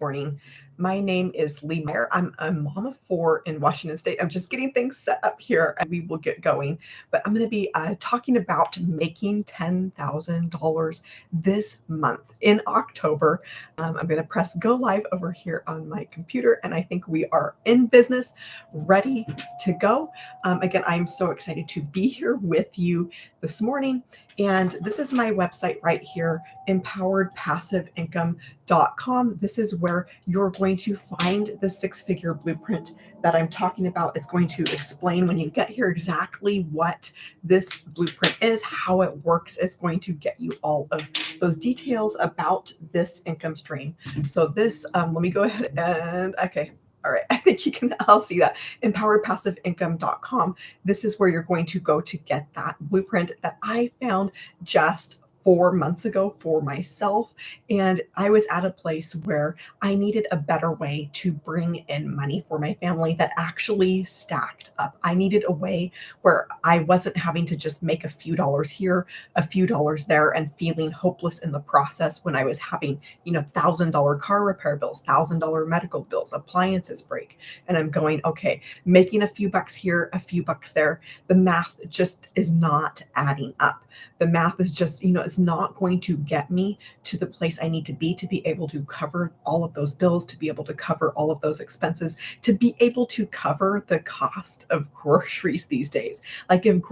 morning. My name is Lee Meyer. I'm a mom of four in Washington State. I'm just getting things set up here and we will get going. But I'm going to be talking about making $10,000 this month in October. I'm going to press go live over here on my computer, and I think we are in business, ready to go. Again, I'm so excited to be here with you this morning. And this is my website right here, empoweredpassiveincome.com. This is where you're going to find the six-figure blueprint that I'm talking about. It's going to explain when you get here exactly what this blueprint is, how it works. It's going to get you all of those details about this income stream. So this, let me go ahead and, okay. All right, I think you can all see that. Empoweredpassiveincome.com. This is where you're going to go to get that blueprint that I found just 4 months ago for myself. And I was at a place where I needed a better way to bring in money for my family that actually stacked up. I needed a way where I wasn't having to just make a few dollars here, a few dollars there, and feeling hopeless in the process when I was having, $1,000 car repair bills, $1,000 medical bills, appliances break. And I'm going, okay, making a few bucks here, a few bucks there. The math just is not adding up. The math is just, it's not going to get me to the place I need to be able to cover all of those bills, to be able to cover all of those expenses, to be able to cover the cost of groceries these days. Like if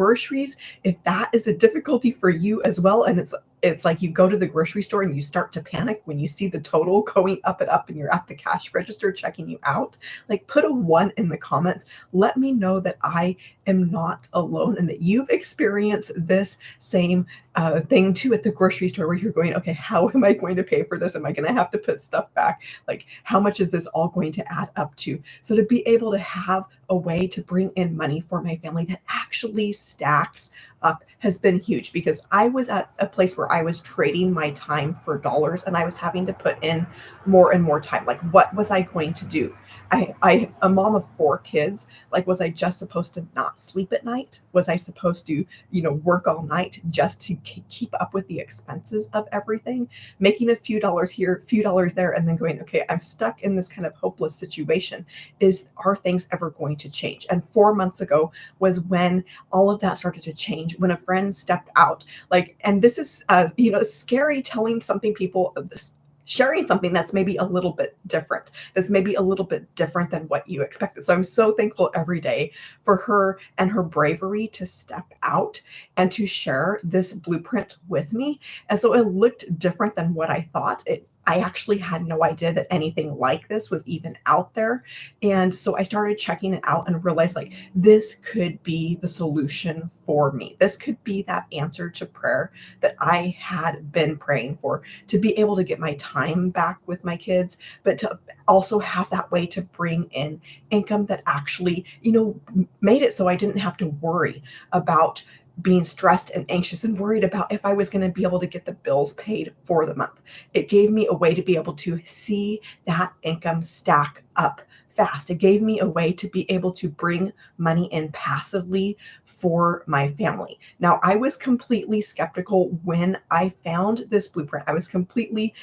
that is a difficulty for you as well, and it's like you go to the grocery store and you start to panic when you see the total going up and up and you're at the cash register checking you out, like put a 1 in the comments. Let me know that I am not alone and that you've experienced this same thing too at the grocery store, where you're going, okay, how am I going to pay for this? Am I going to have to put stuff back? Like, how much is this all going to add up to? So to be able to have a way to bring in money for my family that actually stacks up has been huge, because I was at a place where I was trading my time for dollars and I was having to put in more and more time. Like, what was I going to do? I a mom of four kids. Like, was I just supposed to not sleep at night? Was I supposed to, work all night just to keep up with the expenses of everything? Making a few dollars here, a few dollars there, and then going, okay, I'm stuck in this kind of hopeless situation. Are things ever going to change? And 4 months ago was when all of that started to change, when a friend stepped out. Like, and this is, scary telling something people this, sharing something that's maybe a little bit different, that's maybe a little bit different than what you expected. So I'm so thankful every day for her and her bravery to step out and to share this blueprint with me. And so it looked different than what I thought. I actually had no idea that anything like this was even out there. And so I started checking it out and realized, like, this could be the solution for me. This could be that answer to prayer that I had been praying for, to be able to get my time back with my kids, but to also have that way to bring in income that actually, made it so I didn't have to worry about being stressed and anxious and worried about if I was going to be able to get the bills paid for the month. It gave me a way to be able to see that income stack up fast. It gave me a way to be able to bring money in passively for my family. Now, I was completely skeptical when I found this blueprint. I was completely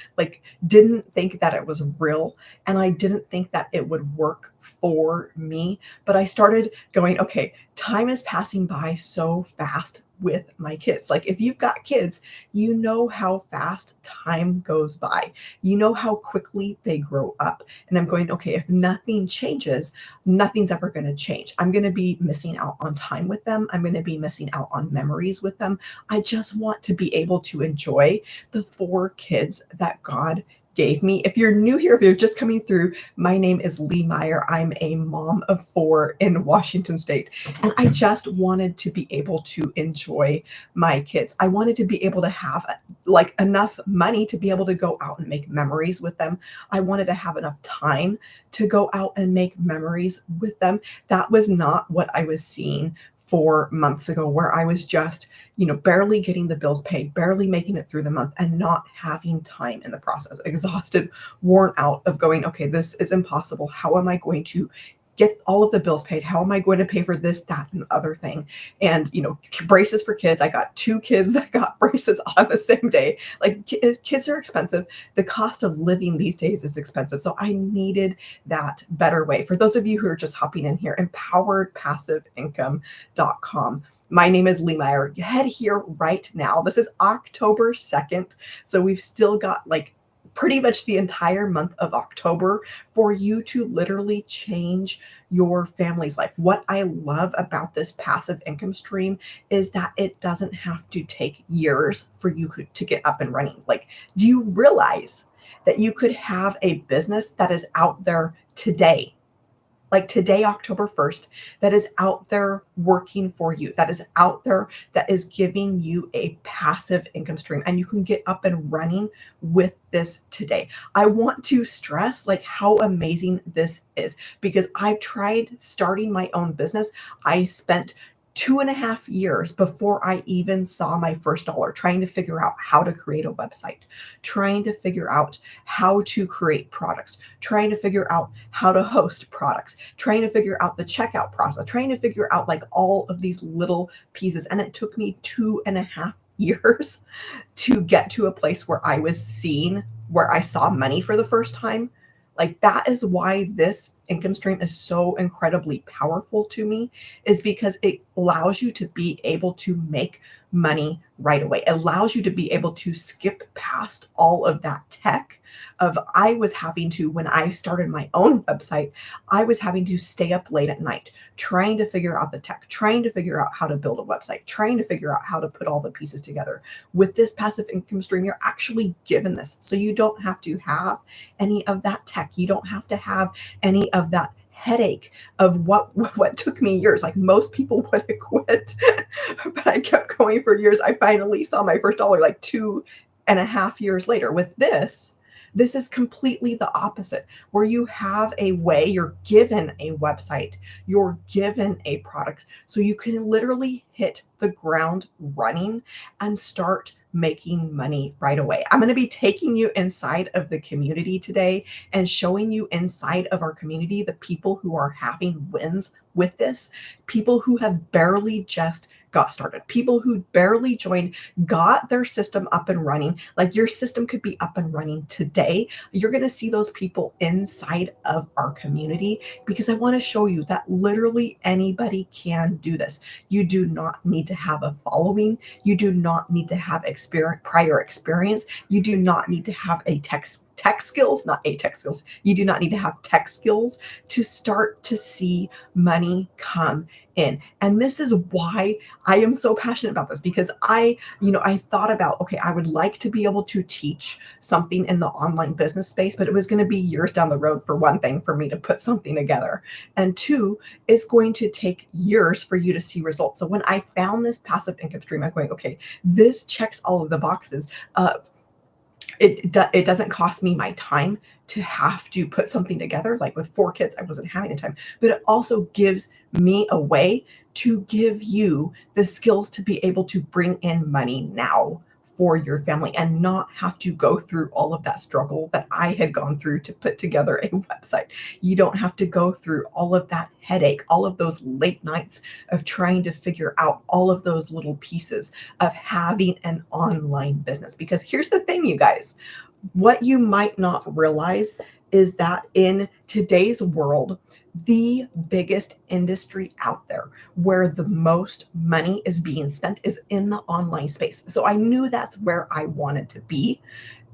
didn't think that it was real, and I didn't think that it would work for me. But I started going, okay, time is passing by so fast with my kids. Like, if you've got kids, you know how fast time goes by. You know how quickly they grow up. And I'm going, okay, if nothing changes, nothing's ever going to change. I'm going to be missing out on time with them. I'm going to be missing out on memories with them. I just want to be able to enjoy the four kids that God gave me. If you're new here, if you're just coming through, my name is Lee Meyer. I'm a mom of four in Washington State, and I just wanted to be able to enjoy my kids. I wanted to be able to have enough money to be able to go out and make memories with them. I wanted to have enough time to go out and make memories with them. That was not what I was seeing 4 months ago, where I was just, barely getting the bills paid, barely making it through the month, and not having time in the process, exhausted, worn out of going, okay, this is impossible. How am I going to get all of the bills paid. How am I going to pay for this, that, and the other thing? And, braces for kids. I got two kids that got braces on the same day. Like, kids are expensive. The cost of living these days is expensive. So I needed that better way. For those of you who are just hopping in here, empoweredpassiveincome.com. My name is Lee Meyer. Head here right now. This is October 2nd. So we've still got like pretty much the entire month of October for you to literally change your family's life. What I love about this passive income stream is that it doesn't have to take years for you to get up and running. Like, do you realize that you could have a business that is out there today, like today, October 1st, that is out there working for you, that is out there, that is giving you a passive income stream, and you can get up and running with this today. I want to stress like how amazing this is, because I've tried starting my own business. I spent 2.5 years before I even saw my first dollar trying to figure out how to create a website, trying to figure out how to create products, trying to figure out how to host products, trying to figure out the checkout process, trying to figure out like all of these little pieces. And it took me 2.5 years to get to a place where where I saw money for the first time. Like, that is why this income stream is so incredibly powerful to me, is because it allows you to be able to make money right away. It allows you to be able to skip past all of that tech of when I started my own website, I was having to stay up late at night trying to figure out the tech, trying to figure out how to build a website, trying to figure out how to put all the pieces together. With this passive income stream, you're actually given this. So you don't have to have any of that tech. You don't have to have any of that headache of what took me years. Like, most people would have quit, but I kept going for years. I finally saw my first dollar like 2.5 years later. With this is completely the opposite, where you have a way, you're given a website, you're given a product, so you can literally hit the ground running and start making money right away. I'm going to be taking you inside of the community today and showing you inside of our community the people who are having wins with this, people who have barely just got started, people who barely joined, got their system up and running. Like, your system could be up and running today. You're going to see those people inside of our community, because I want to show you that literally anybody can do this. You do not need to have a following. You do not need to have prior experience. You do not need to have tech skills, not a tech skills. You do not need to have tech skills to start to see money come in. And this is why I am so passionate about this, because I thought about, okay, I would like to be able to teach something in the online business space, but it was going to be years down the road, for one thing, for me to put something together. And two, it's going to take years for you to see results. So when I found this passive income stream, I'm going, okay, this checks all of the boxes. It doesn't cost me my time to have to put something together. Like, with 4 kids, I wasn't having the time, but it also gives me a way to give you the skills to be able to bring in money now for your family and not have to go through all of that struggle that I had gone through to put together a website. You don't have to go through all of that headache, all of those late nights of trying to figure out all of those little pieces of having an online business. Because here's the thing, you guys, what you might not realize is that in today's world, the biggest industry out there where the most money is being spent is in the online space. So I knew that's where I wanted to be.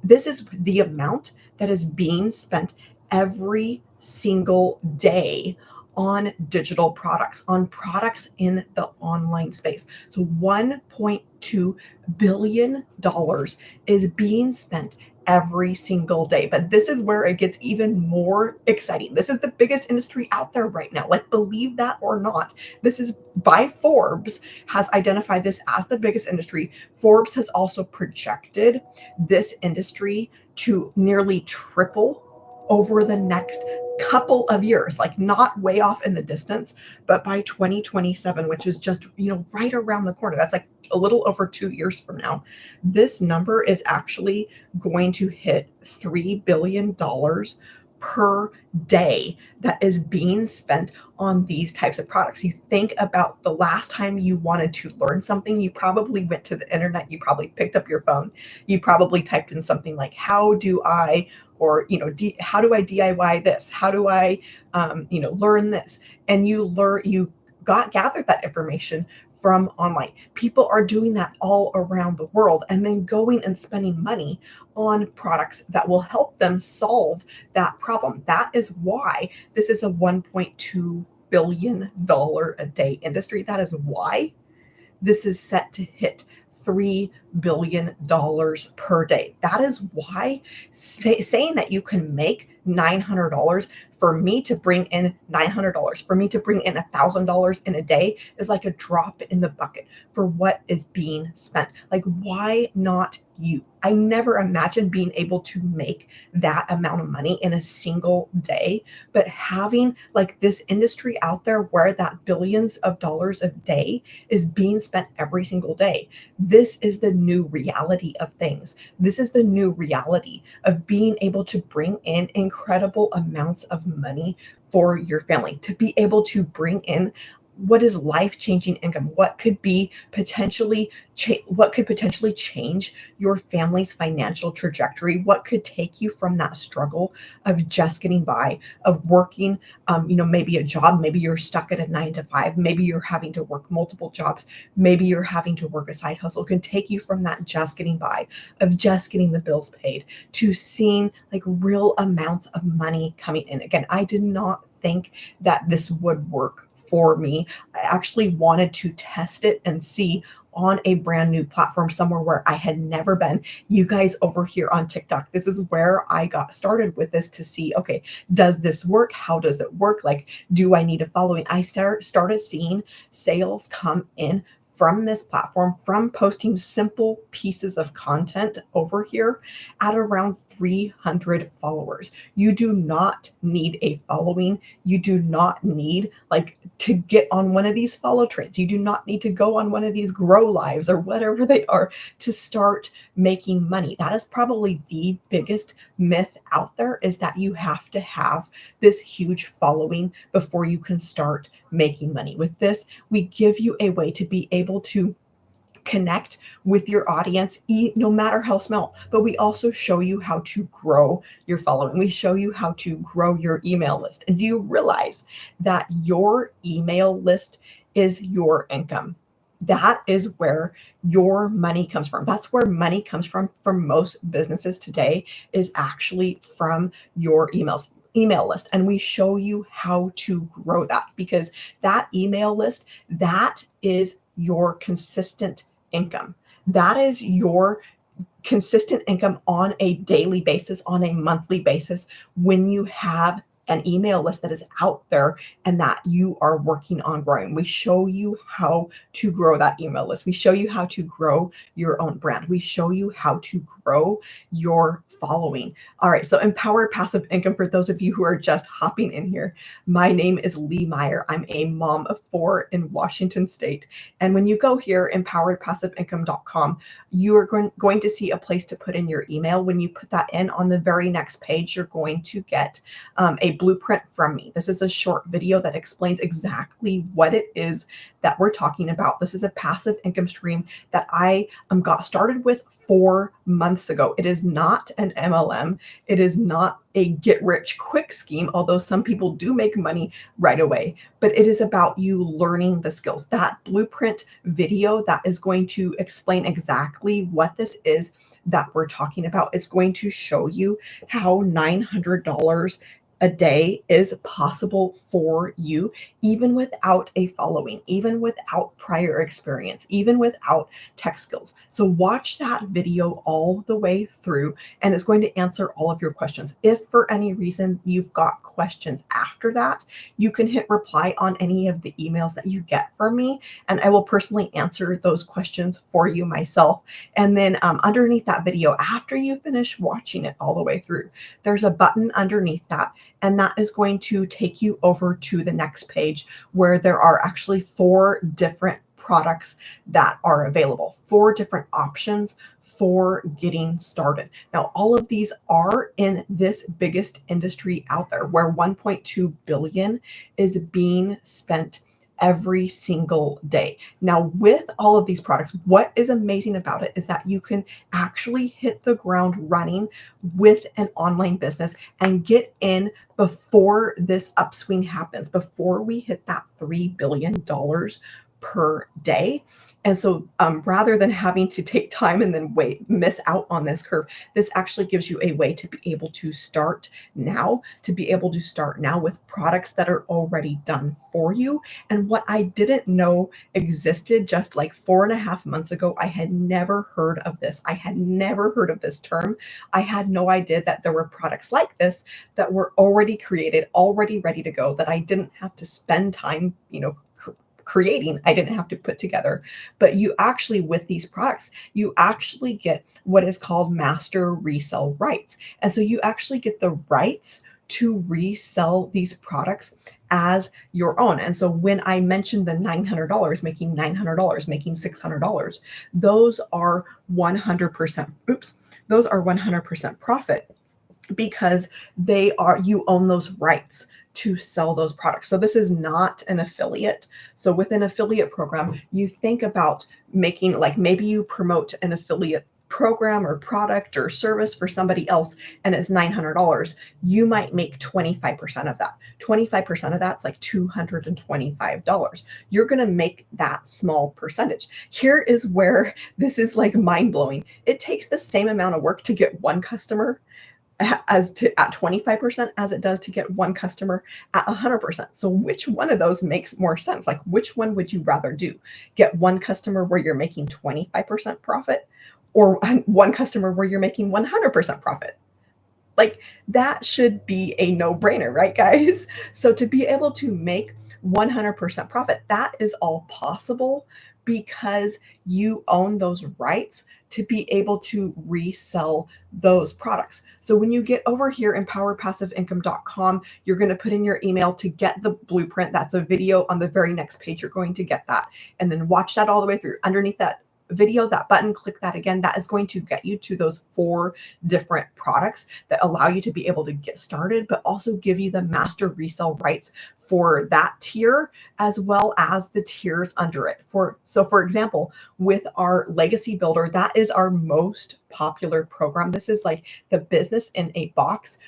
This is the amount that is being spent every single day on digital products, on products in the online space. So $1.2 billion is being spent every single day. But this is where it gets even more exciting. This is the biggest industry out there right now. Like, believe that or not, this is by Forbes has identified this as the biggest industry. Forbes has also projected this industry to nearly triple over the next couple of years, like not way off in the distance, but by 2027, which is just, right around the corner. That's like a little over 2 years from now. This number is actually going to hit $3 billion per day that is being spent on these types of products. You think about the last time you wanted to learn something, you probably went to the internet, you probably picked up your phone, you probably typed in something like, how do I, or, how do I DIY this? How do I, learn this? And you gathered that information from online. People are doing that all around the world and then going and spending money on products that will help them solve that problem. That is why this is a $1.2 billion a day industry. That is why this is set to hit $3 billion per day. That is why saying that you can make $900, for me to bring in $900, for me to bring in $1,000 in a day is like a drop in the bucket for what is being spent. Like, why not you? I never imagined being able to make that amount of money in a single day, but having like this industry out there where that billions of dollars a day is being spent every single day. This is the new reality of things. This is the new reality of being able to bring in incredible amounts of money for your family, to be able to bring in what is life-changing income, what could potentially change your family's financial trajectory, what could take you from that struggle of just getting by, of working, maybe a job, maybe you're stuck at a 9 to 5, maybe you're having to work multiple jobs, maybe you're having to work a side hustle, can take you from that just getting by, of just getting the bills paid, to seeing like real amounts of money coming in. Again, I did not think that this would work for me. I actually wanted to test it and see on a brand new platform somewhere where I had never been. You guys over here on TikTok, this is where I got started with this to see, okay, does this work? How does it work? Like, do I need a following? I started seeing sales come in from this platform, from posting simple pieces of content over here at around 300 followers. You do not need a following. You do not need like to get on one of these follow trends. You do not need to go on one of these grow lives or whatever they are to start making money. That is probably the biggest myth out there, is that you have to have this huge following before you can start making money. With this, we give you a way to be able to connect with your audience, no matter how small, but we also show you how to grow your following. We show you how to grow your email list. And do you realize that your email list is your income? That is where your money comes from. That's where money comes from for most businesses today, is actually from your email list. And we show you how to grow that, because that email list, that is your consistent income. That is your consistent income on a daily basis, on a monthly basis, when you have an email list that is out there and that you are working on growing. We show you how to grow that email list. We show you how to grow your own brand. We show you how to grow your following. All right, so empowered passive income, for those of you who are just hopping in here, my name is Lee Meyer. I'm a mom of 4 in Washington State. And when you go here, empoweredpassiveincome.com, you are going to see a place to put in your email. When you put that in, on the very next page, you're going to get a blueprint from me. This is a short video that explains exactly what it is that we're talking about. This is a passive income stream that I got started with 4 months ago. It is not an MLM. It is not a get rich quick scheme, although some people do make money right away, but it is about you learning the skills. That blueprint video that is going to explain exactly what this is that we're talking about. It's going to show you how $900 a day is possible for you, even without a following, even without prior experience, even without tech skills. So watch that video all the way through, and it's going to answer all of your questions. If for any reason you've got questions after that, you can hit reply on any of the emails that you get from me, and I will personally answer those questions for you myself. And then underneath that video, after you finish watching it all the way through, there's a button underneath that, and that is going to take you over to the next page, where there are actually 4 different products that are available, 4 different options for getting started. Now, all of these are in this biggest industry out there where 1.2 billion is being spent every single day. Now, with all of these products, what is amazing about it is that you can actually hit the ground running with an online business and get in before this upswing happens, before we hit that $3 billion per day. And so rather than having to take time and then miss out on this curve, this actually gives you a way to be able to start now, with products that are already done for you. And what I didn't know existed just like 4.5 months ago, I had never heard of this. I had never heard of this term. I had no idea that there were products like this that were already created, already ready to go, that I didn't have to spend time, creating, I didn't have to put together. But you actually, with these products, you actually get what is called master resale rights. And so you actually get the rights to resell these products as your own. And so when I mentioned the $900, making $900, making $600, those are 100%, those are 100% profit, because you own those rights to sell those products. So this is not an affiliate. So with an affiliate program, you think about making, like, maybe you promote an affiliate program or product or service for somebody else and it's $900. You might make 25% of that. 25% of that's like $225. You're going to make that small percentage. Here is where this is like mind blowing. It takes the same amount of work to get one customer at 25% as it does to get one customer at 100%. So which one of those makes more sense? Like, which one would you rather do? Get one customer where you're making 25% profit, or one customer where you're making 100% profit? Like, that should be a no-brainer, right, guys? So to be able to make 100% profit, that is all possible because you own those rights to be able to resell those products. So when you get over here in powerpassiveincome.com, you're going to put in your email to get the blueprint. That's a video on the very next page. You're going to get that, and then watch that all the way through. Underneath that video, that button, click that again. That is going to get you to those 4 different products that allow you to be able to get started, but also give you the master resale rights for that tier as well as the tiers under it. So for example, with our legacy builder, that is our most popular program. This is like the business in a box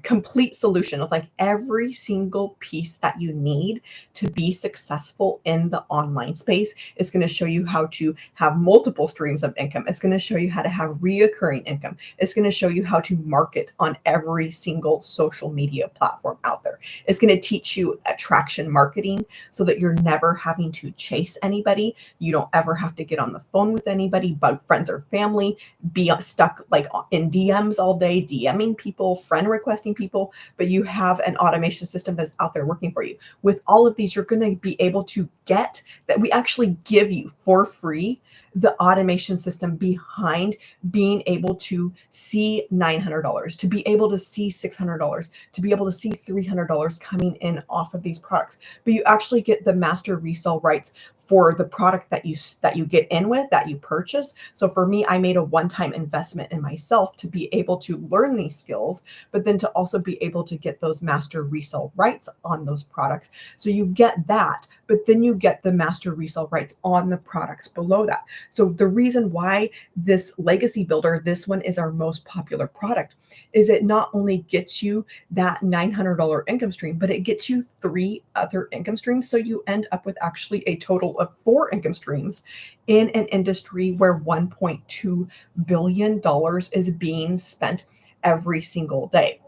complete solution of like every single piece that you need to be successful in the online space. It's going to show you how to have multiple streams of income. It's going to show you how to have reoccurring income. It's going to show you how to market on every single social media platform out there. It's going to teach you attraction marketing so that you're never having to chase anybody. You don't ever have to get on the phone with anybody, bug friends or family, be stuck like in DMs all day, DMing people, friend requesting people, but you have an automation system that's out there working for you. With all of these, you're going to be able to get that. We actually give you for free the automation system behind being able to see $900, to be able to see $600, to be able to see $300 coming in off of these products. But you actually get the master resale rights for the product that you get in with, that you purchase. So for me, I made a one-time investment in myself to be able to learn these skills, but then to also be able to get those master resale rights on those products. So you get that, but then you get the master resale rights on the products below that. So the reason why this legacy builder, this one is our most popular product, is it not only gets you that $900 income stream, but it gets you 3 other income streams. So you end up with actually a total of 4 income streams in an industry where $1.2 billion is being spent every single day.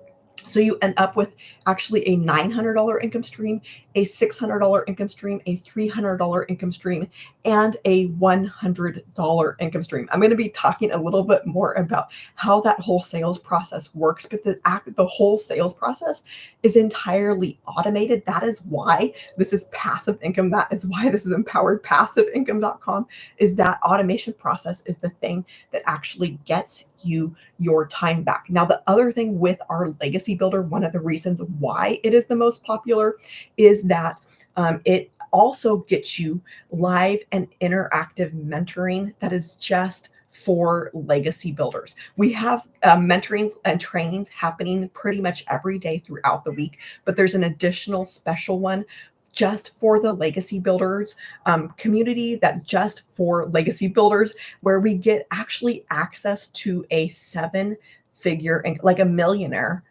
So you end up with actually a $900 income stream, a $600 income stream, a $300 income stream, and a $100 income stream. I'm going to be talking a little bit more about how that whole sales process works, but the whole sales process is entirely automated. That is why this is passive income. That is why this is empoweredpassiveincome.com, is that automation process is the thing that actually gets you your time back. Now, the other thing with our legacy builder, one of the reasons why it is the most popular is that it also gets you live and interactive mentoring that is just for legacy builders. We have mentorings and trainings happening pretty much every day throughout the week, but there's an additional special one just for the legacy builders community, that just for legacy builders, where we get actually access to a seven figure and like a millionaire,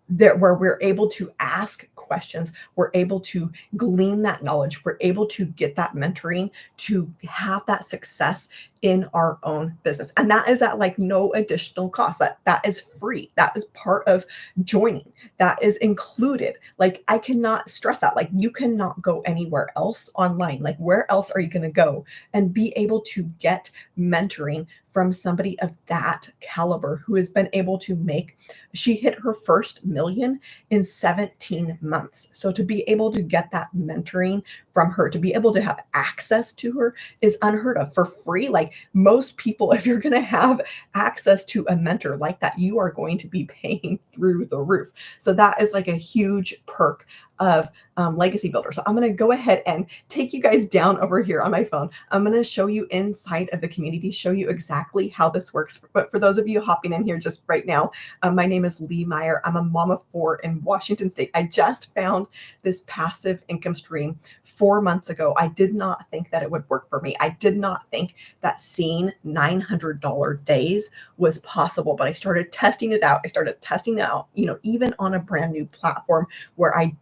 that where we're able to ask questions, we're able to glean that knowledge, we're able to get that mentoring to have that success in our own business. And that is at like no additional cost. That is free. That is part of joining. That is included. Like I cannot stress that. Like you cannot go anywhere else online. Like where else are you going to go and be able to get mentoring from somebody of that caliber who has been able to make, she hit her first million in 17 months. So to be able to get that mentoring from her, to be able to have access to her is unheard of for free. Like most people, if you're going to have access to a mentor like that, you are going to be paying through the roof. So that is like a huge perk of legacy builder. So I'm going to go ahead and take you guys down over here on my phone. I'm going to show you inside of the community, show you exactly how this works. But for those of you hopping in here just right now, my name is Lee Meyer. I'm a mom of four in Washington State. I just found this passive income stream 4 months ago. I did not think that it would work for me. I did not think that seeing $900 days was possible, but I started testing it out. I started testing it out, even on a brand new platform where I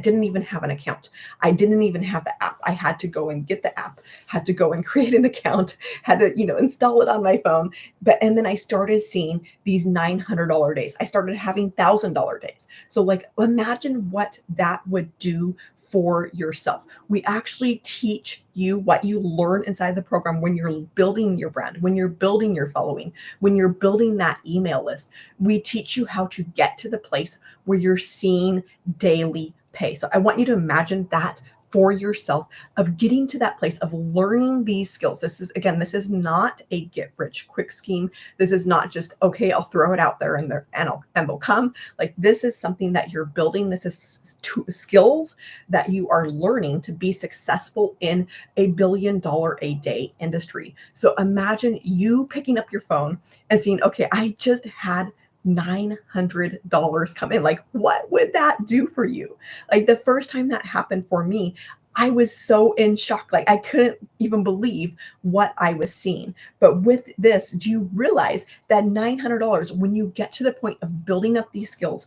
didn't even have an account. I didn't even have the app. I had to go and get the app, had to go and create an account, had to, install it on my phone. And then I started seeing these $900 days. I started having $1,000 days. So like, imagine what that would do for yourself. We actually teach you what you learn inside the program when you're building your brand, when you're building your following, when you're building that email list. We teach you how to get to the place where you're seeing daily pay. So I want you to imagine that for yourself, of getting to that place of learning these skills. This is not a get rich quick scheme. This is not just, okay, I'll throw it out there and they'll come. Like this is something that you're building. This is skills that you are learning to be successful in a $1 billion a day industry. So imagine you picking up your phone and seeing, okay, I just had $900 come in. Like, what would that do for you? Like, the first time that happened for me, I was so in shock. Like, I couldn't even believe what I was seeing. But with this, do you realize that $900, when you get to the point of building up these skills,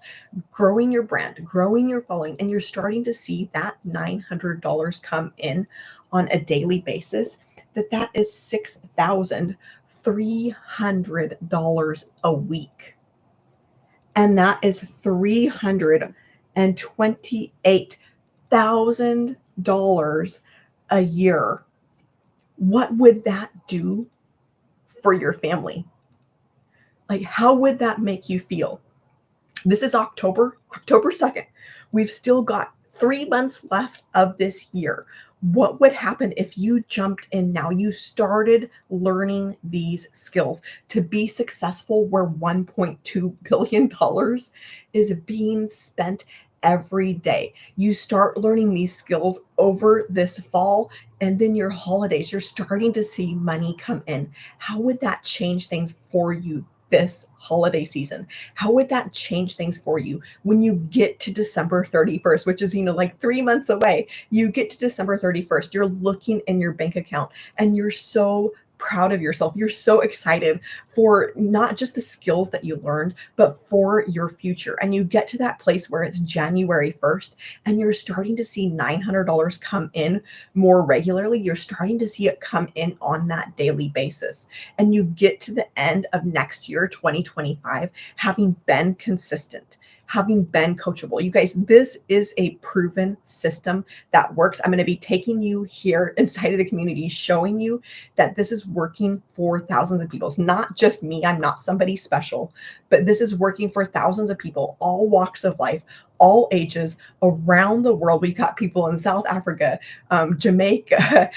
growing your brand, growing your following, and you're starting to see that $900 come in on a daily basis, that is $6,300 a week. And that is $328,000 a year. What would that do for your family? Like, how would that make you feel? This is October 2nd. We've still got 3 months left of this year. What would happen if you jumped in now? You started learning these skills to be successful where $1.2 billion is being spent every day. You start learning these skills over this fall, and then your holidays, you're starting to see money come in. How would that change things for you this holiday season? How would that change things for you when you get to December 31st, which is, like 3 months away? You get to December 31st, you're looking in your bank account and you're so proud of yourself. You're so excited for not just the skills that you learned, but for your future. And you get to that place where it's January 1st and you're starting to see $900 come in more regularly. You're starting to see it come in on that daily basis. And you get to the end of next year, 2025, having been consistent, having been coachable. You guys, this is a proven system that works. I'm going to be taking you here inside of the community, showing you that this is working for thousands of people. It's not just me. I'm not somebody special, but this is working for thousands of people, all walks of life, all ages, around the world. We've got people in South Africa, Jamaica,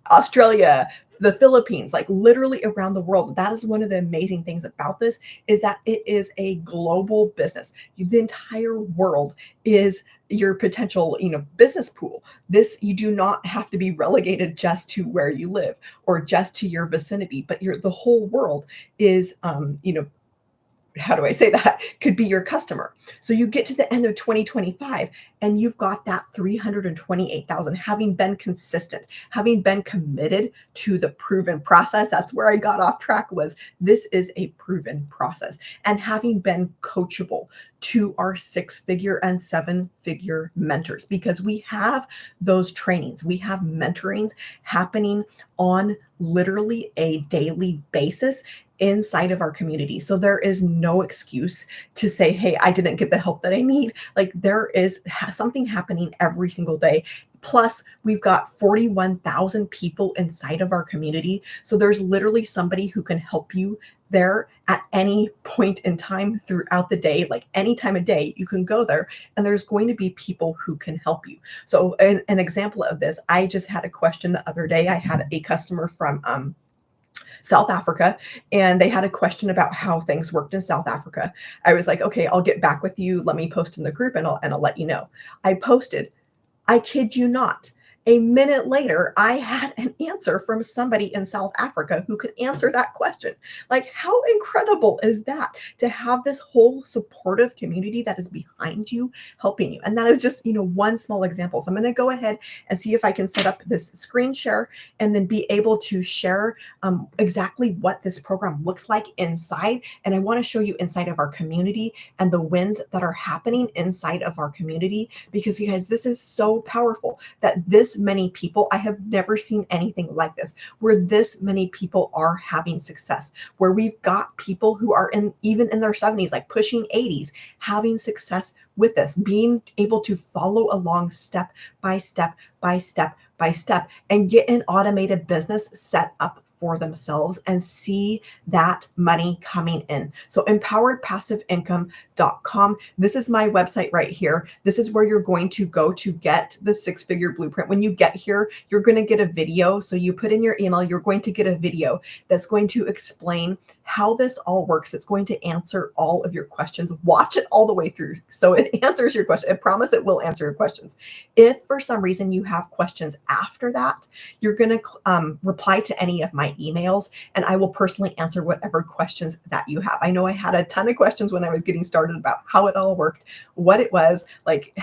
Australia, the Philippines, like literally around the world. That is one of the amazing things about this, is that it is a global business. The entire world is your potential, business pool. This, you do not have to be relegated just to where you live or just to your vicinity, but the whole world is, how do I say that? Could be your customer. So you get to the end of 2025 and you've got that 328,000, having been consistent, having been committed to the proven process. That's where I got off track, was this is a proven process, and having been coachable to our 6-figure and 7-figure mentors, because we have those trainings, we have mentorings happening on literally a daily basis inside of our community. So there is no excuse to say, hey, I didn't get the help that I need. Like, there is something happening every single day. Plus, we've got 41,000 people inside of our community. So there's literally somebody who can help you there at any point in time throughout the day. Like, any time of day, you can go there and there's going to be people who can help you. So an example of this, I just had a question the other day. I had a customer from South Africa, and they had a question about how things worked in South Africa. I was like, okay, I'll get back with you. Let me post in the group and I'll let you know. I posted. I kid you not. A minute later, I had an answer from somebody in South Africa who could answer that question. Like, how incredible is that, to have this whole supportive community that is behind you, helping you? And that is just, one small example. So I'm going to go ahead and see if I can set up this screen share and then be able to share exactly what this program looks like inside. And I want to show you inside of our community and the wins that are happening inside of our community, because you guys, this is so powerful that this many people, I have never seen anything like this, where this many people are having success, where we've got people who are even in their 70s, like pushing 80s, having success with this, being able to follow along step by step by step by step and get an automated business set up for themselves and see that money coming in. So empoweredpassiveincome.com. This is my website right here. This is where you're going to go to get the 6-figure blueprint. When you get here, you're going to get a video. So you put in your email, you're going to get a video that's going to explain how this all works. It's going to answer all of your questions. Watch it all the way through so it answers your question. I promise it will answer your questions. If for some reason you have questions after that, you're going to reply to any of my emails, and I will personally answer whatever questions that you have. I know I had a ton of questions when I was getting started about how it all worked, what it was, like,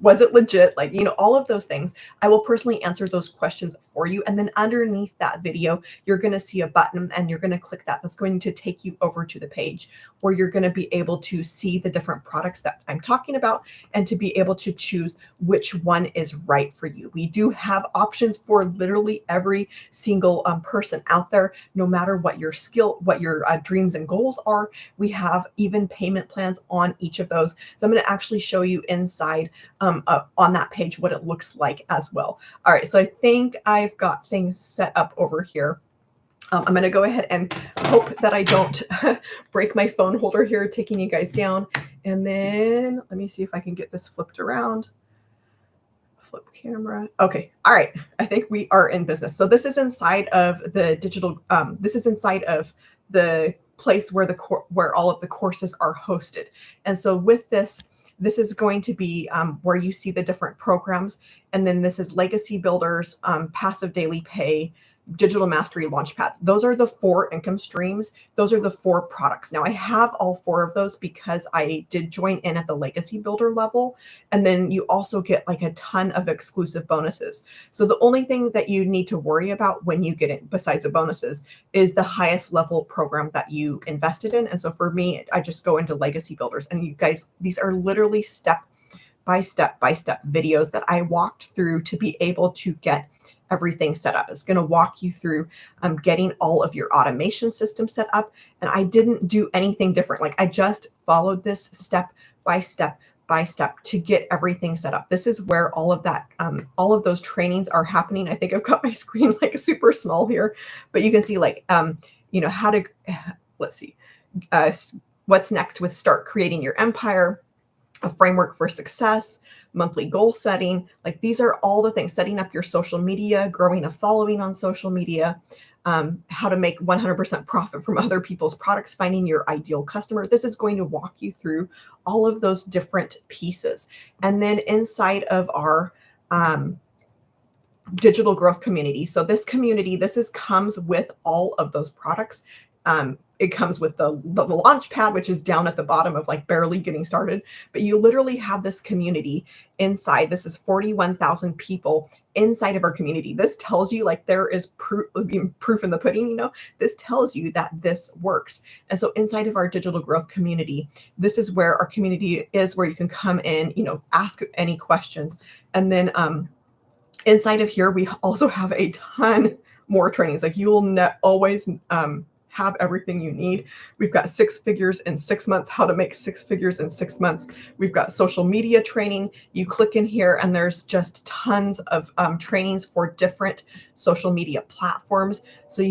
was it legit? Like, all of those things. I will personally answer those questions for you. And then underneath that video, you're going to see a button and you're going to click that. That's going to take you over to the page where you're going to be able to see the different products that I'm talking about and to be able to choose which one is right for you. We do have options for literally every single person out there, no matter what your skill, what your dreams and goals are. We have even payment plans on each of those. So I'm going to actually show you inside on that page what it looks like as well. All right, so I think I've got things set up over here. I'm going to go ahead and hope that I don't break my phone holder here, taking you guys down. And then let me see if I can get this flipped around. Flip camera. Okay. All right. I think we are in business. So this is inside of the digital, this is inside of the place where where all of the courses are hosted. And so with this is going to be where you see the different programs. And then this is Legacy Builders, Passive Daily Pay, Digital Mastery Launchpad. Those are the 4 income streams. Those are the 4 products. Now I have all 4 of those because I did join in at the Legacy Builder level. And then you also get like a ton of exclusive bonuses. So the only thing that you need to worry about when you get it, besides the bonuses, is the highest level program that you invested in. And so for me, I just go into Legacy Builders. And you guys, these are literally step by step videos that I walked through to be able to get everything set up. It's going to walk you through getting all of your automation system set up. And I didn't do anything different. Like, I just followed this step by step to get everything set up. This is where all of that, all of those trainings are happening. I think I've got my screen like super small here, but you can see like, how to, let's see, what's next with start creating your empire. a framework for success, monthly goal setting. Like these are all the things, setting up your social media, growing a following on social media, how to make 100% profit from other people's products, finding your ideal customer. This is going to walk you through all of those different pieces. And then inside of our digital growth community. So this community, comes with all of those products. It comes with the launch pad, which is down at the bottom of like barely getting started. But you literally have this community inside. This is 41,000 people inside of our community. This tells you like there is proof in the pudding, this tells you that this works. And so inside of our digital growth community, this is where our community is, where you can come in, ask any questions. And then inside of here, we also have a ton more trainings. Like you will always have everything you need. We've got 6 figures in 6 months, how to make 6 figures in 6 months. We've got social media training. You click in here and there's just tons of trainings for different social media platforms. So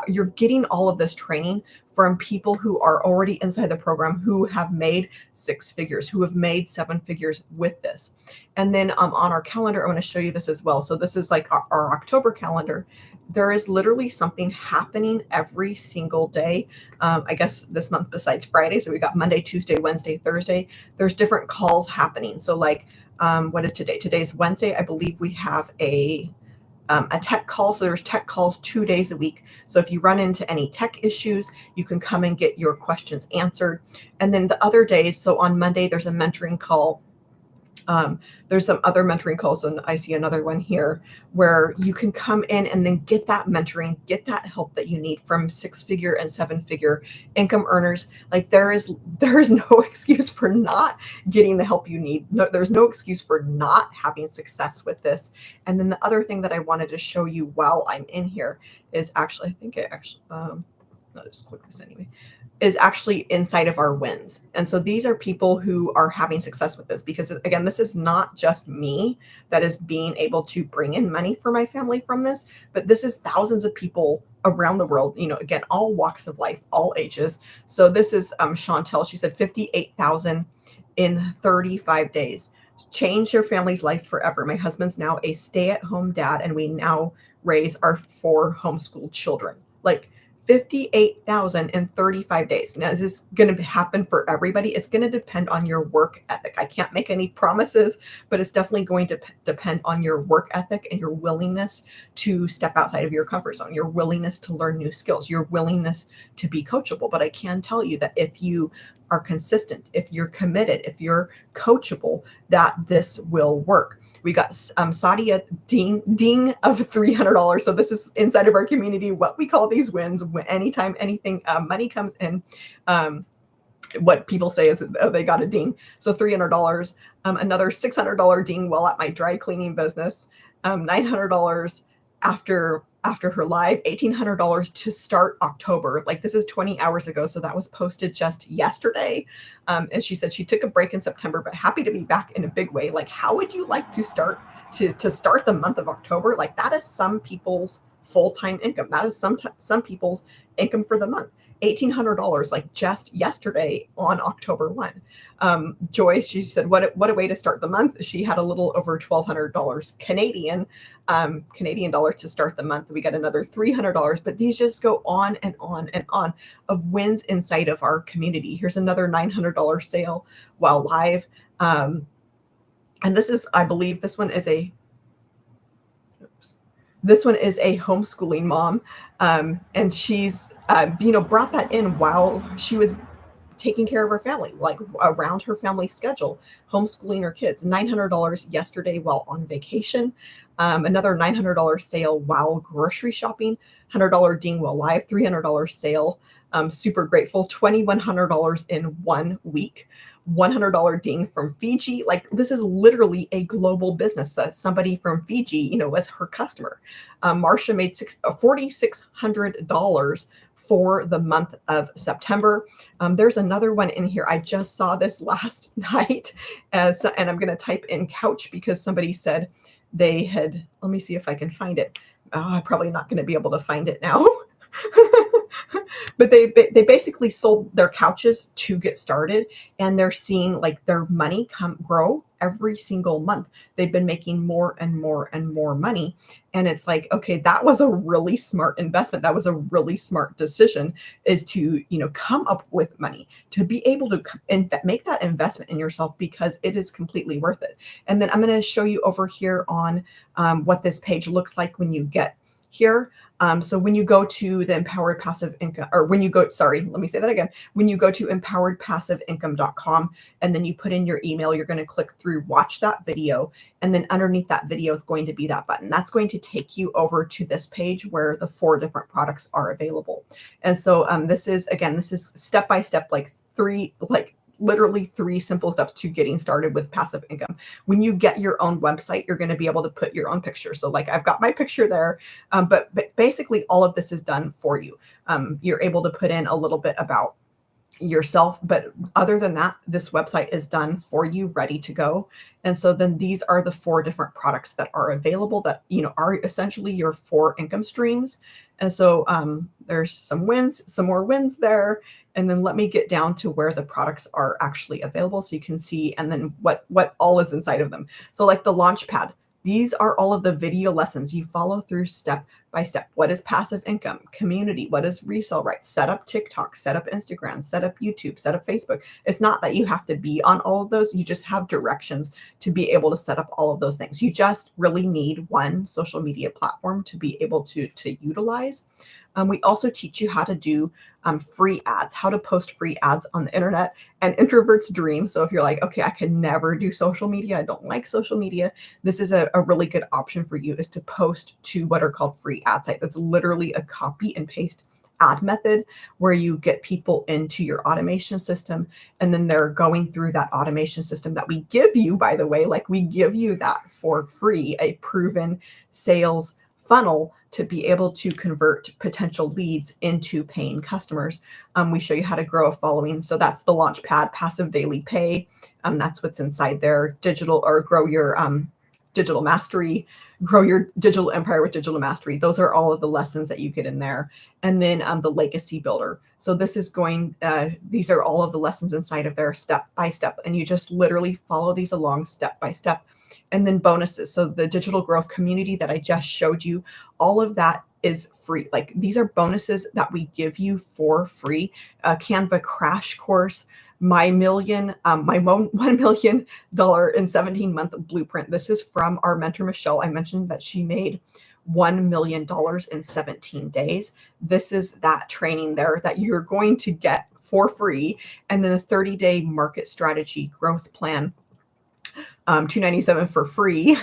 you're getting all of this training from people who are already inside the program, who have made 6 figures, who have made 7 figures with this. And then on our calendar, I want to show you this as well. So this is like our October calendar. There is literally something happening every single day. I guess this month besides Friday. So we got Monday, Tuesday, Wednesday, Thursday. There's different calls happening. So like, what is today? Today's Wednesday. I believe we have a tech call. So there's tech calls 2 days a week. So if you run into any tech issues, you can come and get your questions answered. And then the other days, so on Monday, there's a mentoring call. There's some other mentoring calls, and I see another one here where you can come in and then get that mentoring, get that help that you need from 6-figure and 7-figure income earners. Like there is no excuse for not getting the help you need. No, there's no excuse for not having success with this. And then the other thing that I wanted to show you while I'm in here is actually, I'll just click this anyway, is actually inside of our wins. And so these are people who are having success with this, because again, this is not just me that is being able to bring in money for my family from this, but this is thousands of people around the world, again, all walks of life, all ages. So this is Chantel. She said 58,000 in 35 days. Change your family's life forever. My husband's now a stay-at-home dad, and we now raise our 4 homeschooled children. Like 58,000 in 35 days. Now, is this going to happen for everybody? It's going to depend on your work ethic. I can't make any promises, but it's definitely going to depend on your work ethic and your willingness to step outside of your comfort zone, your willingness to learn new skills, your willingness to be coachable. But I can tell you that if you are consistent, if you're committed, if you're coachable, that this will work. We got Sadia ding of $300. So this is inside of our community, what we call these wins. Anytime anything money comes in, what people say is they got a ding. So $300, another $600 ding while at my dry cleaning business, $900 after her live, $1,800 to start October. Like this is 20 hours ago. So that was posted just yesterday. And she said she took a break in September, but happy to be back in a big way. Like, how would you like to start the month of October? Like that is some people's full-time income. That is some people's income for the month. $1,800, like just yesterday on October 1. Joyce, she said, what a way to start the month. She had a little over $1,200 Canadian dollars to start the month. We got another $300, but these just go on and on and on of wins inside of our community. Here's another $900 sale while live. And this is, I believe this one is a homeschooling mom. And she's, brought that in while she was taking care of her family, like around her family schedule, homeschooling her kids. $900 yesterday while on vacation. Another $900 sale while grocery shopping. $100 ding while live. $300 sale. Super grateful. $2,100 in 1 week. $100 ding from Fiji. Like this is literally a global business. Somebody from Fiji, was her customer. Marsha made $4,600 for the month of September. There's another one in here. I just saw this last night, and I'm going to type in couch because somebody said they had. Let me see if I can find it. I'm probably not going to be able to find it now. But they basically sold their couches to get started, and they're seeing like their money grow every single month. They've been making more and more and more money, and it's like, okay, that was a really smart investment. That was a really smart decision, is to, come up with money to be able to make that investment in yourself, because it is completely worth it. And then I'm going to show you over here on what this page looks like when you get here. So when you go to the Empowered Passive Income, or when you go, sorry, let me say that again. When you go to empoweredpassiveincome.com and then you put in your email, you're going to click through, watch that video. And then underneath that video is going to be that button. That's going to take you over to this page where the 4 different products are available. And so this is step by step, literally 3 simple steps to getting started with passive income. When you get your own website, you're going to be able to put your own picture. So like I've got my picture there, but basically all of this is done for you. You're able to put in a little bit about yourself, but other than that, this website is done for you, ready to go. And so then these are the 4 different products that are available that, are essentially your 4 income streams. And so there's some more wins there. And then let me get down to where the products are actually available so you can see, and then what all is inside of them. So like the Launchpad, these are all of the video lessons you follow through step by step. What is passive income? Community. What is resale rights? Set up TikTok, set up Instagram, set up YouTube, set up Facebook. It's not that you have to be on all of those. You just have directions to be able to set up all of those things. You just really need one social media platform to be able to utilize. We also teach you how to do free ads, how to post free ads on the internet, an introvert's dream. So if you're like, okay, I can never do social media, I don't like social media, this is a really good option for you, is to post to what are called free ad sites. That's literally a copy and paste ad method where you get people into your automation system, and then they're going through that automation system that we give you, by the way, like we give you that for free, a proven sales funnel to be able to convert potential leads into paying customers. We show you how to grow a following. So that's the Launchpad, passive daily pay. That's what's inside there. Digital, or grow your digital mastery, grow your digital empire with digital mastery. Those are all of the lessons that you get in there. And then the legacy builder. So this is these are all of the lessons inside of there step by step. And you just literally follow these along step by step. And then bonuses. So the digital growth community that I just showed you, all of that is free. Like these are bonuses that we give you for free. Canva crash course, my $1 million in 17-month blueprint. This is from our mentor, Michelle. I mentioned that she made $1 million in 17 days. This is that training there that you're going to get for free. And then a 30-day market strategy growth plan, $297 for free.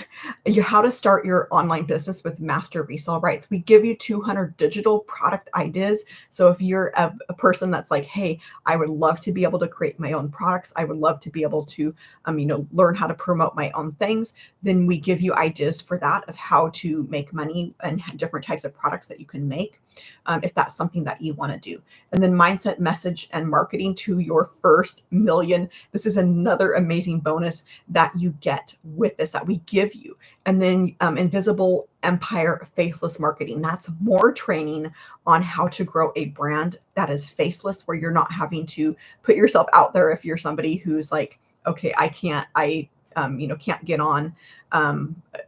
How to start your online business with master resale rights. We give you 200 digital product ideas. So if you're a person that's like, hey, I would love to be able to create my own products, I would love to be able to, learn how to promote my own things, then we give you ideas for that, of how to make money and different types of products that you can make, if that's something that you want to do. And then mindset, message, and marketing to your first million. This is another amazing bonus that you get with this, that we give you. And then invisible empire faceless marketing. That's more training on how to grow a brand that is faceless, where you're not having to put yourself out there. If you're somebody who's like, okay, I can't get on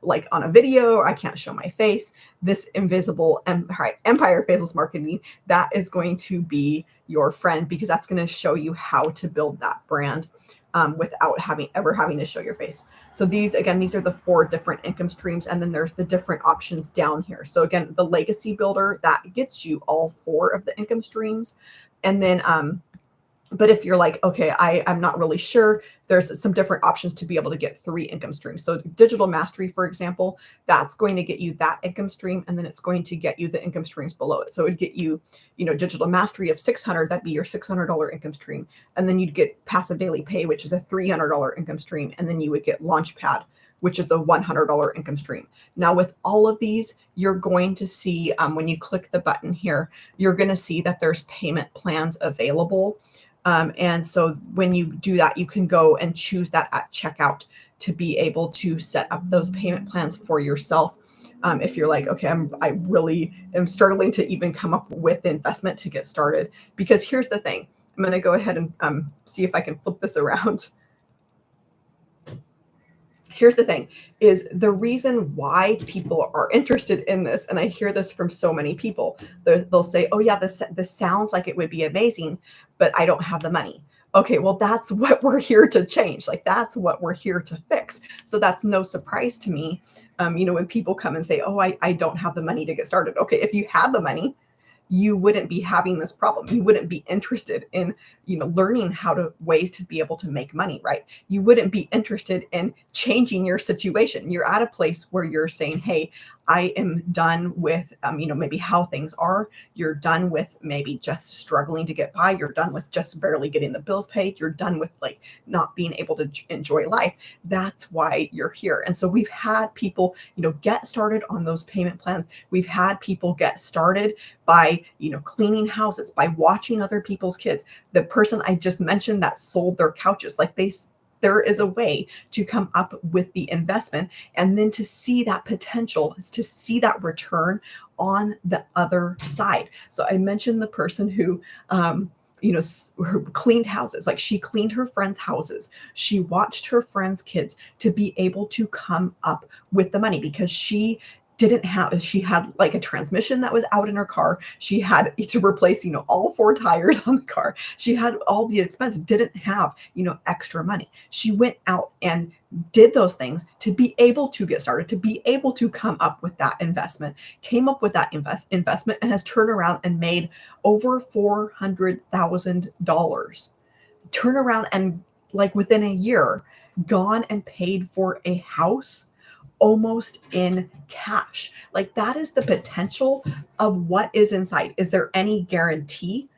like on a video, or I can't show my face. This invisible empire faceless marketing, that is going to be your friend, because that's going to show you how to build that brand without having to show your face. So these are the 4 different income streams. And then there's the different options down here. So again, the legacy builder, that gets you all 4 of the income streams. And then, but if you're like, okay, I'm not really sure, there's some different options to be able to get 3 income streams. So digital mastery, for example, that's going to get you that income stream, and then it's going to get you the income streams below it. So it would get you, digital mastery of $600, that'd be your $600 income stream. And then you'd get passive daily pay, which is a $300 income stream. And then you would get Launchpad, which is a $100 income stream. Now with all of these, you're going to see, when you click the button here, you're going to see that there's payment plans available. And so when you do that, you can go and choose that at checkout. to be able to set up those payment plans for yourself. If you're like, okay, I really am struggling to even come up with investment to get started. Because here's the thing, I'm going to go ahead and see if I can flip this around. Here's the thing, is the reason why people are interested in this, and I hear this from so many people. They'll say, oh yeah, this sounds like it would be amazing, but I don't have the money. Okay, well, that's what we're here to change. Like, that's what we're here to fix. So that's no surprise to me. When people come and say, oh, I don't have the money to get started. Okay, if you had the money, you wouldn't be having this problem. You wouldn't be interested in, learning ways to be able to make money, right? You wouldn't be interested in changing your situation. You're at a place where you're saying, hey, I am done with, maybe how things are. You're done with maybe just struggling to get by. You're done with just barely getting the bills paid. You're done with like not being able to enjoy life. That's why you're here. And so we've had people, get started on those payment plans. We've had people get started by, cleaning houses, by watching other people's kids. The person I just mentioned that sold their couches, like there is a way to come up with the investment and then to see that potential, to see that return on the other side. So I mentioned the person who, cleaned houses. Like, she cleaned her friends' houses. She watched her friends' kids to be able to come up with the money because she had like a transmission that was out in her car. She had to replace, all four tires on the car. She had all the expense, didn't have, extra money. She went out and did those things to be able to get started, to be able to come up with that investment, came up with that investment and has turned around and made over $400,000. Turn around and, like, within a year, gone and paid for a house almost in cash. Like, that is the potential of what is inside. Is there any guarantee?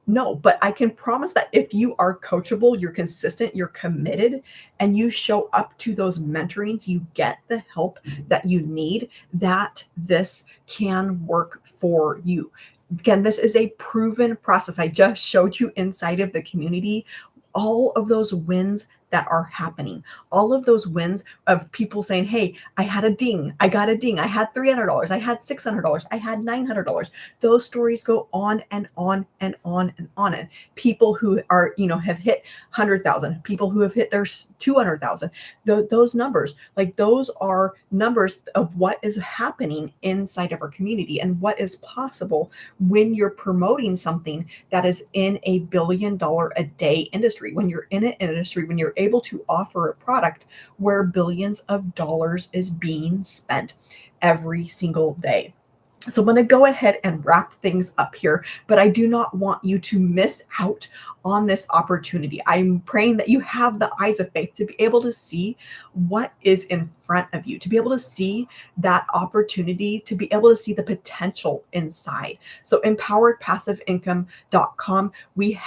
No, but I can promise that if you are coachable, you're consistent, you're committed, and you show up to those mentorings, you get the help that you need, that this can work for you. Again, this is a proven process. I just showed you inside of the community all of those wins that are happening, all of those wins of people saying, hey, I had a ding, I got a ding, I had $300, I had $600, I had $900. Those stories go on and on and on and on. And people who are, have hit 100,000, people who have hit their 200,000, those numbers, like, those are numbers of what is happening inside of our community and what is possible when you're promoting something that is in a $1 billion a day industry. When you're in an industry, when you're able to offer a product where billions of dollars is being spent every single day. So I'm going to go ahead and wrap things up here, but I do not want you to miss out on this opportunity. I'm praying that you have the eyes of faith to be able to see what is in front of you, to be able to see that opportunity, to be able to see the potential inside. So empoweredpassiveincome.com, we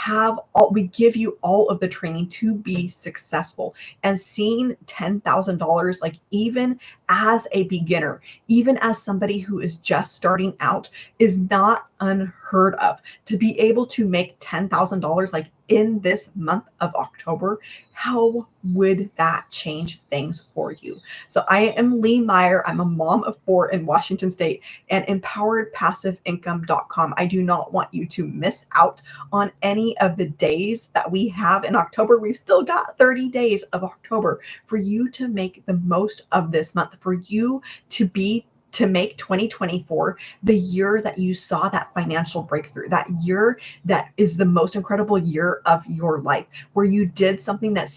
give you all of the training to be successful, and seeing $10,000, like, even as a beginner, even as somebody who is just starting out, is not unheard of. To be able to make $10,000 like in this month of October, how would that change things for you? So I am Lee Meyer. I'm a mom of 4 in Washington State, and empoweredpassiveincome.com. I do not want you to miss out on any of the days that we have in October. We've still got 30 days of October for you to make the most of this month, for you to make 2024 the year that you saw that financial breakthrough, that year that is the most incredible year of your life, where you did something that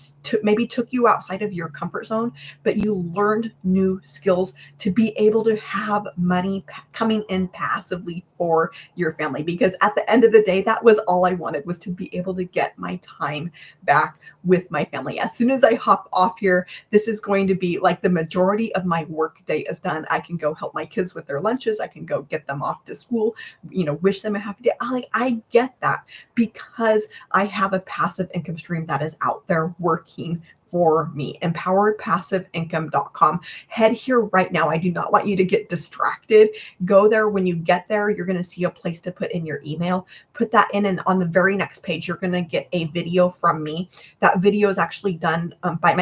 maybe took you outside of your comfort zone, but you learned new skills to be able to have money coming in passively for your family. Because at the end of the day, that was all I wanted, was to be able to get my time back with my family. As soon as I hop off here, this is going to be like the majority of my work day is done. I can go help my kids with their lunches. I can go get them off to school, wish them a happy day. I get that because I have a passive income stream that is out there working for me. empoweredpassiveincome.com. Head here right now. I do not want you to get distracted. Go there. When you get there, you're going to see a place to put in your email. Put that in, and on the very next page, you're going to get a video from me. That video is actually done by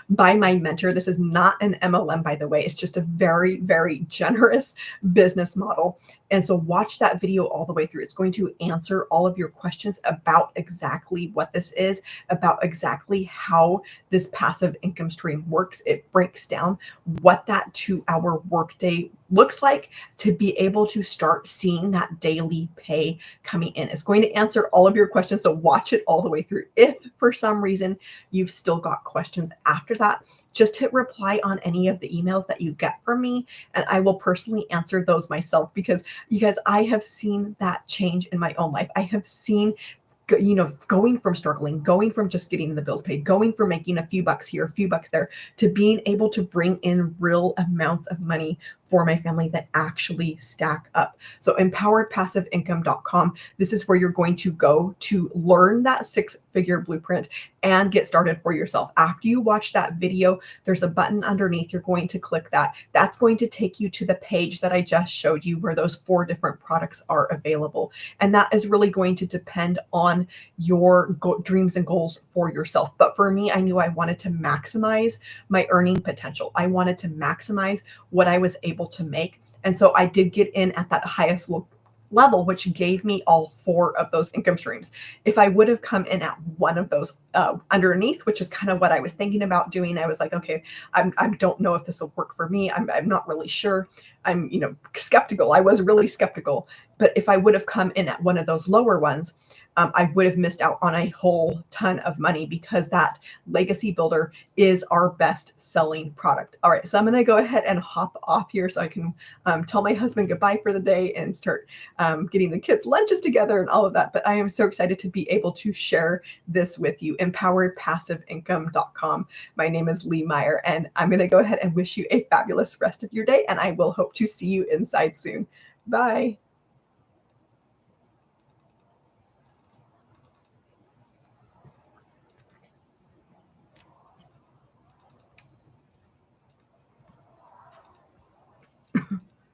by my mentor. This is not an MLM, by the way. It's just a very, very generous business model. And so watch that video all the way through. It's going to answer all of your questions about exactly what this is, about exactly how this passive income stream works. It breaks down what that 2-hour workday looks like to be able to start seeing that daily pay coming in. It's going to answer all of your questions. So watch it all the way through. If for some reason you've still got questions after that, just hit reply on any of the emails that you get from me, and I will personally answer those myself, because you guys, I have seen that change in my own life. I have seen, going from struggling, going from just getting the bills paid, going from making a few bucks here, a few bucks there, to being able to bring in real amounts of money for my family that actually stack up. So empoweredpassiveincome.com, this is where you're going to go to learn that 6-figure blueprint and get started for yourself. After you watch that video, there's a button underneath. You're going to click that. That's going to take you to the page that I just showed you where those 4 different products are available. And that is really going to depend on your dreams and goals for yourself. But for me, I knew I wanted to maximize my earning potential. I wanted to maximize what I was able to make. And so I did get in at that highest level, which gave me all 4 of those income streams. If I would have come in at one of those underneath, which is kind of what I was thinking about doing, I was like, okay, I don't know if this will work for me. I'm not really sure. I'm, skeptical. I was really skeptical. But if I would have come in at one of those lower ones, I would have missed out on a whole ton of money, because that Legacy Builder is our best selling product. All right, so I'm going to go ahead and hop off here so I can tell my husband goodbye for the day and start getting the kids' lunches together and all of that. But I am so excited to be able to share this with you. Empoweredpassiveincome.com. My name is Lee Meyer, and I'm going to go ahead and wish you a fabulous rest of your day, and I will hope to see you inside soon. Bye.